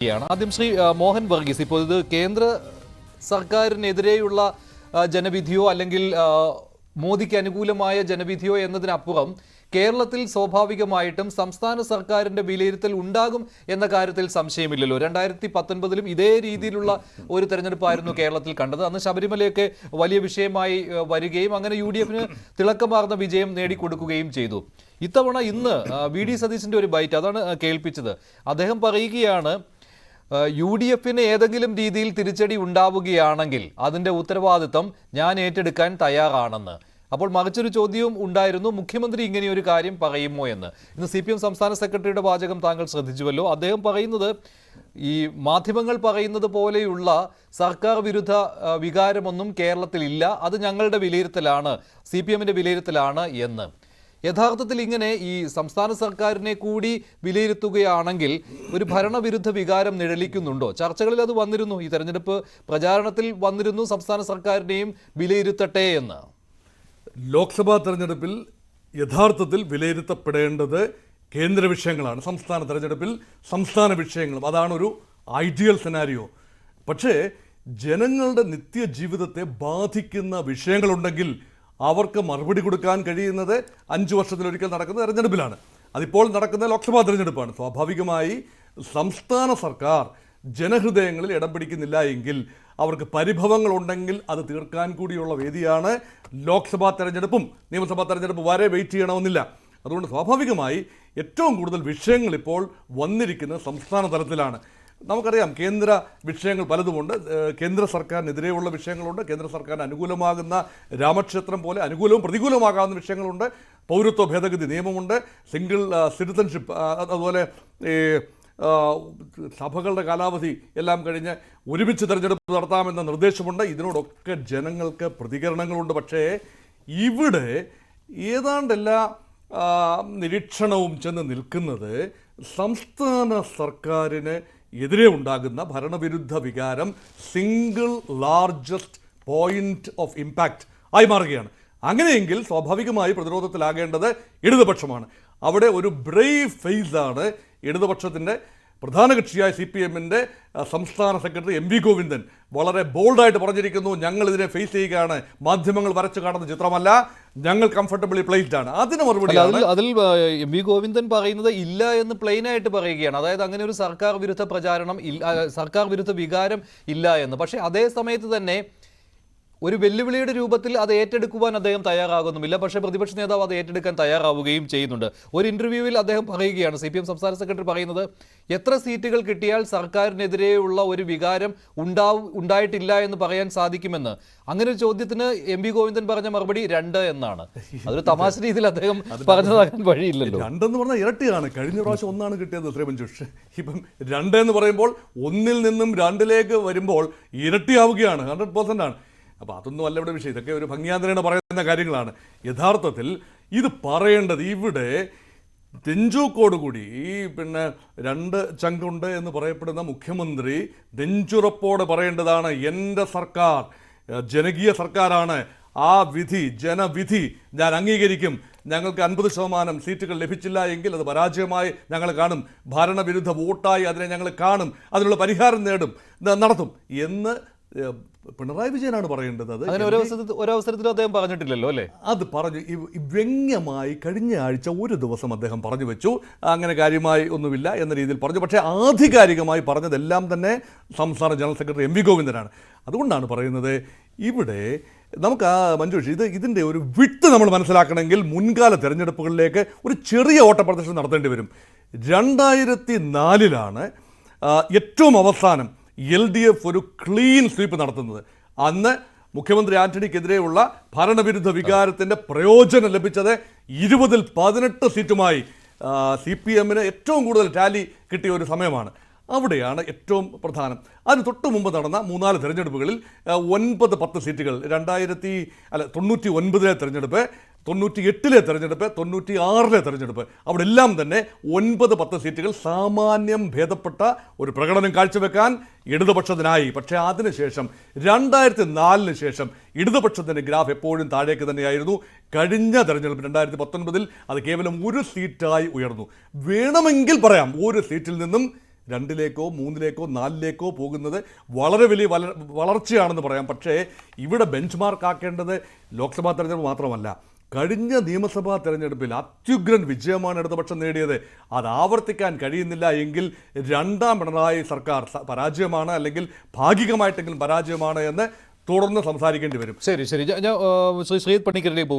ആദ്യം ശ്രീ മോഹൻ വർഗീസ്, ഇപ്പോൾ ഇത് കേന്ദ്ര സർക്കാരിനെതിരെയുള്ള ജനവിധിയോ അല്ലെങ്കിൽ മോദിക്ക് അനുകൂലമായ ജനവിധിയോ എന്നതിനപ്പുറം കേരളത്തിൽ സ്വാഭാവികമായിട്ടും സംസ്ഥാന സർക്കാരിന്റെ വിലയിരുത്തൽ ഉണ്ടാകും എന്ന കാര്യത്തിൽ സംശയമില്ലല്ലോ. 2019 ഇതേ രീതിയിലുള്ള ഒരു തെരഞ്ഞെടുപ്പായിരുന്നു കേരളത്തിൽ കണ്ടത്. അന്ന് ശബരിമലയൊക്കെ വലിയ വിഷയമായി വരികയും അങ്ങനെ UDF തിളക്കമാർന്ന വിജയം നേടിക്കൊടുക്കുകയും ചെയ്തു. ഇന്ന് VD സതീശന്റെ ഒരു ബൈറ്റ് അതാണ് കേൾപ്പിച്ചത്. അദ്ദേഹം പറയുകയാണ്, UDF ഏതെങ്കിലും രീതിയിൽ തിരിച്ചടി ഉണ്ടാവുകയാണെങ്കിൽ അതിന്റെ ഉത്തരവാദിത്തം ഞാൻ ഏറ്റെടുക്കാൻ തയ്യാറാണെന്ന്. അപ്പോൾ മറിച്ചൊരു ചോദ്യവും ഉണ്ടായിരുന്നു, മുഖ്യമന്ത്രി ഇങ്ങനെയൊരു കാര്യം പറയുമോ എന്ന്. ഇന്ന് CPM സംസ്ഥാന സെക്രട്ടറിയുടെ വാചകം താങ്കൾ ശ്രദ്ധിച്ചുവല്ലോ. അദ്ദേഹം പറയുന്നത് ഈ മാധ്യമങ്ങൾ പറയുന്നത് പോലെയുള്ള സർക്കാർ വിരുദ്ധ വികാരമൊന്നും കേരളത്തിലില്ല, അത് ഞങ്ങളുടെ വിലയിരുത്തലാണ്, CPMന്റെ വിലയിരുത്തലാണ് എന്ന്. യഥാർത്ഥത്തിൽ ഇങ്ങനെ ഈ സംസ്ഥാന സർക്കാരിനെ കൂടി വിലയിരുത്തുകയാണെങ്കിൽ ഒരു ഭരണവിരുദ്ധ വികാരം നിഴലിക്കുന്നുണ്ടോ? ചർച്ചകളിൽ അത് വന്നിരുന്നു, ഈ തെരഞ്ഞെടുപ്പ് പ്രചാരണത്തിൽ വന്നിരുന്നു, സംസ്ഥാന സർക്കാരിനെയും വിലയിരുത്തട്ടെ എന്ന്. ലോക്സഭാ തെരഞ്ഞെടുപ്പിൽ യഥാർത്ഥത്തിൽ വിലയിരുത്തപ്പെടേണ്ടത് കേന്ദ്ര വിഷയങ്ങളാണ്. സംസ്ഥാന തെരഞ്ഞെടുപ്പിൽ സംസ്ഥാന വിഷയങ്ങളും, അതാണ് ഒരു ഐഡിയൽ സെനാരിയോ. പക്ഷേ ജനങ്ങളുടെ നിത്യജീവിതത്തെ ബാധിക്കുന്ന വിഷയങ്ങളുണ്ടെങ്കിൽ അവർക്ക് മറുപടി കൊടുക്കാൻ കഴിയുന്നത് 5 വർഷത്തിലൊരിക്കൽ നടക്കുന്ന തെരഞ്ഞെടുപ്പിലാണ്. അതിപ്പോൾ നടക്കുന്ന ലോക്സഭാ തെരഞ്ഞെടുപ്പാണ്. സ്വാഭാവികമായി സംസ്ഥാന സർക്കാർ ജനഹൃദയങ്ങളിൽ ഇടം പിടിക്കുന്നില്ല എങ്കിൽ അവർക്ക് പരിഭവങ്ങളുണ്ടെങ്കിൽ അത് തീർക്കാൻ കൂടിയുള്ള വേദിയാണ് ലോക്സഭാ തെരഞ്ഞെടുപ്പും. നിയമസഭാ തെരഞ്ഞെടുപ്പ് വരെ വെയിറ്റ് ചെയ്യണമെന്നില്ല. അതുകൊണ്ട് സ്വാഭാവികമായി ഏറ്റവും കൂടുതൽ വിഷയങ്ങൾ ഇപ്പോൾ വന്നിരിക്കുന്നത് സംസ്ഥാന തലത്തിലാണ്. നമുക്കറിയാം, കേന്ദ്ര വിഷയങ്ങൾ പലതുമുണ്ട്. കേന്ദ്ര സർക്കാരിനെതിരെയുള്ള വിഷയങ്ങളുണ്ട്, കേന്ദ്ര സർക്കാരിന് അനുകൂലമാകുന്ന രാമക്ഷേത്രം പോലെ അനുകൂലവും പ്രതികൂലമാകാവുന്ന വിഷയങ്ങളുണ്ട്, പൗരത്വ ഭേദഗതി നിയമമുണ്ട്, സിംഗിൾ സിറ്റിസൺഷിപ്പ്, അതുപോലെ സഭകളുടെ കാലാവധി എല്ലാം കഴിഞ്ഞ് ഒരുമിച്ച് തെരഞ്ഞെടുപ്പ് നടത്താമെന്ന നിർദ്ദേശമുണ്ട്. ഇതിനോടൊക്കെ ജനങ്ങൾക്ക് പ്രതികരണങ്ങളുണ്ട്. പക്ഷേ ഇവിടെ ഏതാണ്ടെല്ലാ നിരീക്ഷണവും ചെന്ന് നിൽക്കുന്നത് സംസ്ഥാന സർക്കാരിന് എതിരെ ഉണ്ടാകുന്ന ഭരണവിരുദ്ധ വികാരം single largest point of impact ആയി മാറുകയാണ്. അങ്ങനെയെങ്കിൽ സ്വാഭാവികമായി പ്രതിരോധത്തിലാകേണ്ടത് ഇടതുപക്ഷമാണ്. അവിടെ ഒരു ബ്രേവ് ഫേസാണ് ഇടതുപക്ഷത്തിൻ്റെ പ്രധാന കക്ഷിയായ CPMന്റെ സംസ്ഥാന സെക്രട്ടറി MV ഗോവിന്ദൻ വളരെ ബോൾഡായിട്ട് പറഞ്ഞിരിക്കുന്നു, ഞങ്ങൾ ഇതിനെ ഫേസ് ചെയ്യുകയാണ്, മാധ്യമങ്ങൾ വരച്ചു കാണുന്ന ചിത്രമല്ല, ഞങ്ങൾ കംഫർട്ടബിളി പ്ലേസ്ഡ് ആണ്. അതിന് മറുപടി അതിൽ MV ഗോവിന്ദൻ പറയുന്നത് ഇല്ല എന്ന് പ്ലെയിനായിട്ട് പറയുകയാണ്. അതായത് അങ്ങനെ ഒരു സർക്കാർ വിരുദ്ധ പ്രചാരണം, സർക്കാർ വിരുദ്ധ വികാരം ഇല്ല എന്ന്. പക്ഷേ അതേ സമയത്ത് തന്നെ ഒരു വെല്ലുവിളിയുടെ രൂപത്തിൽ അത് ഏറ്റെടുക്കുവാൻ അദ്ദേഹം തയ്യാറാകുന്നുമില്ല. പക്ഷേ പ്രതിപക്ഷ നേതാവ് അത് ഏറ്റെടുക്കാൻ തയ്യാറാവുകയും ചെയ്യുന്നുണ്ട്. ഒരു ഇന്റർവ്യൂവിൽ അദ്ദേഹം പറയുകയാണ്, CPM സംസ്ഥാന സെക്രട്ടറി പറയുന്നത്, എത്ര സീറ്റുകൾ കിട്ടിയാൽ സർക്കാരിനെതിരെയുള്ള ഒരു വികാരം ഉണ്ടായിട്ടില്ല എന്ന് പറയാൻ സാധിക്കുമെന്ന്. അങ്ങനെ ഒരു ചോദ്യത്തിന് MV ഗോവിന്ദൻ പറഞ്ഞ മറുപടി 2 എന്നാണ്. അതൊരു തമാശ രീതിയിൽ അദ്ദേഹം പറഞ്ഞതാകാൻ വഴിയില്ലല്ലോ. 2 എന്ന് പറഞ്ഞാൽ ഇരട്ടിയാണ്. കഴിഞ്ഞ പ്രാവശ്യം 1 കിട്ടിയത് ശ്രീമഞ്ജുഷ്. ഇപ്പം 2 എന്ന് പറയുമ്പോൾ 1 നിന്നും 2 വരുമ്പോൾ ഇരട്ടിയാവുകയാണ്, 100% ആണ്. അപ്പോൾ അതൊന്നും അല്ല ഇവിടെ വിഷയം. ഇതൊക്കെ ഒരു ഭംഗിയാന്തരേണ പറയുന്ന കാര്യങ്ങളാണ്. യഥാർത്ഥത്തിൽ ഇത് പറയേണ്ടത് ഇവിടെ നെഞ്ചൂക്കോടുകൂടി, ഈ 2 ചങ്കുണ്ട് എന്ന് പറയപ്പെടുന്ന മുഖ്യമന്ത്രി നെഞ്ചുറപ്പോടെ പറയേണ്ടതാണ്, എൻ്റെ സർക്കാർ ജനകീയ സർക്കാരാണ്, ആ വിധി ജനവിധി ഞാൻ അംഗീകരിക്കും, ഞങ്ങൾക്ക് 50% സീറ്റുകൾ ലഭിച്ചില്ല എങ്കിൽ അത് പരാജയമായി ഞങ്ങൾ കാണും, ഭരണവിരുദ്ധ വോട്ടായി അതിനെ ഞങ്ങൾ കാണും, അതിനുള്ള പരിഹാരം നടത്തും എന്ന് പിണറായി വിജയനാണ് പറയേണ്ടത്. അത് ഒരവസരത്തിൽ അദ്ദേഹം പറഞ്ഞിട്ടില്ലല്ലോ അല്ലേ? അത് പറഞ്ഞു വ്യംഗ്യമായി കഴിഞ്ഞ ആഴ്ച ഒരു ദിവസം അദ്ദേഹം പറഞ്ഞു വെച്ചു, അങ്ങനെ കാര്യമായി ഒന്നുമില്ല എന്ന രീതിയിൽ പറഞ്ഞു. പക്ഷേ ആധികാരികമായി പറഞ്ഞതെല്ലാം തന്നെ സംസ്ഥാന ജനറൽ സെക്രട്ടറി MV ഗോവിന്ദനാണ്. അതുകൊണ്ടാണ് പറയുന്നത്, ഇവിടെ നമുക്ക് മഞ്ജുഷ് ഇതിൻ്റെ ഒരു വിട്ട് നമ്മൾ മനസ്സിലാക്കണമെങ്കിൽ മുൻകാല തെരഞ്ഞെടുപ്പുകളിലേക്ക് ഒരു ചെറിയ ഓട്ടപ്രദർശനം നടത്തേണ്ടി വരും. 2004 ഏറ്റവും അവസാനം LDF ഒരു ക്ലീൻ സ്വീപ്പ് നടത്തുന്നത്. അന്ന് മുഖ്യമന്ത്രി ആന്റണിക്കെതിരെയുള്ള ഭരണവിരുദ്ധ വികാരത്തിൻ്റെ പ്രയോജനം ലഭിച്ചത് 20-ൽ 18 സീറ്റുമായി CPMന് ഏറ്റവും കൂടുതൽ ടാലി കിട്ടിയ ഒരു സമയമാണ്. അവിടെയാണ് ഏറ്റവും പ്രധാനം. അതിന് തൊട്ട് മുമ്പ് നടന്ന 3-4 തെരഞ്ഞെടുപ്പുകളിൽ 9-10 സീറ്റുകൾ, 99-ലെ തെരഞ്ഞെടുപ്പ്, 98-ലെ തെരഞ്ഞെടുപ്പ്, 96-ലെ തെരഞ്ഞെടുപ്പ്, അവിടെ എല്ലാം തന്നെ 9-10 സീറ്റുകൾ സാമാന്യം ഭേദപ്പെട്ട ഒരു പ്രകടനം കാഴ്ചവെക്കാൻ ഇടതുപക്ഷത്തിനായി. പക്ഷേ അതിനുശേഷം 2004-ന് ശേഷം ഇടതുപക്ഷത്തിൻ്റെ ഗ്രാഫ് എപ്പോഴും താഴേക്ക് തന്നെയായിരുന്നു. കഴിഞ്ഞ തെരഞ്ഞെടുപ്പ് 2019-ൽ അത് കേവലം 1 സീറ്റായി ഉയർന്നു. വേണമെങ്കിൽ പറയാം, 1 സീറ്റിൽ നിന്നും 2ലേക്കോ 3ലേക്കോ 4ലേക്കോ പോകുന്നത് വളരെ വലിയ വളർച്ചയാണെന്ന് പറയാം. പക്ഷേ ഇവിടെ ബെഞ്ച് മാർക്ക് ആക്കേണ്ടത് ലോക്സഭാ തെരഞ്ഞെടുപ്പ് മാത്രമല്ല, കഴിഞ്ഞ നിയമസഭാ തെരഞ്ഞെടുപ്പിൽ അത്യുഗ്രൻ വിജയമാണ് ഇടതുപക്ഷം നേടിയത്. അത് ആവർത്തിക്കാൻ കഴിയുന്നില്ല എങ്കിൽ രണ്ടാം പിണറായി സർക്കാർ പരാജയമാണ്, അല്ലെങ്കിൽ ഭാഗികമായിട്ടെങ്കിലും പരാജയമാണ് എന്ന് തുടർന്ന് സംസാരിക്കേണ്ടി വരും. ശരി, ശ്രീ ശ്രീജിത്ത് പണിക്കരിലേക്ക് പോകും.